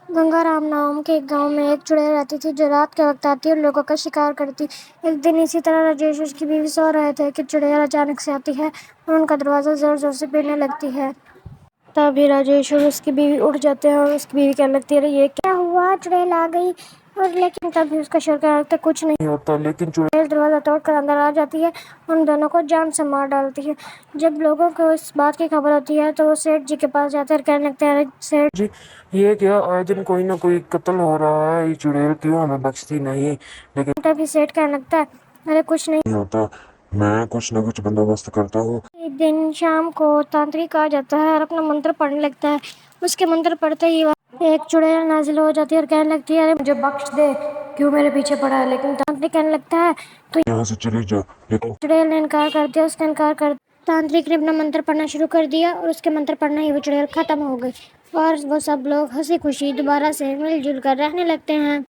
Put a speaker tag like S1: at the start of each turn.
S1: गंगाराम नाम के एक गांव में एक चुड़ैल रहती थी जो रात के वक्त आती और लोगों का शिकार करती। एक दिन इसी तरह राजेश और उसकी बीवी सो रहे थे कि चुड़ैल अचानक से आती है और उनका दरवाजा जोर जोर से पीटने लगती है। तभी राजेश और उसकी बीवी उठ जाते हैं और उसकी बीवी कहने लगती है, अरे ये क्या हुआ, चुड़ैल आ गई। और लेकिन तभी उसका शोर कहने लगता है, कुछ नहीं होता। लेकिन चुड़ैल दरवाजा तोड़कर अंदर आ जाती है और उन दोनों को जान से मार डालती है। जब लोगों को इस बात की खबर होती है तो वो सेठ जी के पास जाते हैं और कहने लगते हैं, अरे सेठ जी, ये क्या, आए दिन कोई ना कोई कत्ल हो रहा है, ये चुड़ैल क्यों हमें बख्शती नहीं। लेकिन तभी सेठ कहने लगता है, अरे कुछ नहीं होता, मैं कुछ ना कुछ बंदोबस्त करता हूँ। एक दिन शाम को तांत्रिक आ जाता है और अपना मंत्र पढ़ने लगता है। उसके मंत्र पढ़ते ही एक चुड़ैल नाजिल हो जाती है और कहने लगती है, अरे मुझे बख्श दे, क्यों मेरे पीछे पड़ा है। लेकिन तांत्रिक कहने लगता है, तो यहाँ से चली जा। लेकिन चुड़ैल ने इनकार कर दिया। उसका इनकार कर तांत्रिक ने अपना मंत्र पढ़ना शुरू कर दिया और उसके मंत्र पढ़ना ही वो चुड़ैल खत्म हो गई और वो सब लोग हंसी खुशी दोबारा से मिलजुल कर रहने लगते हैं।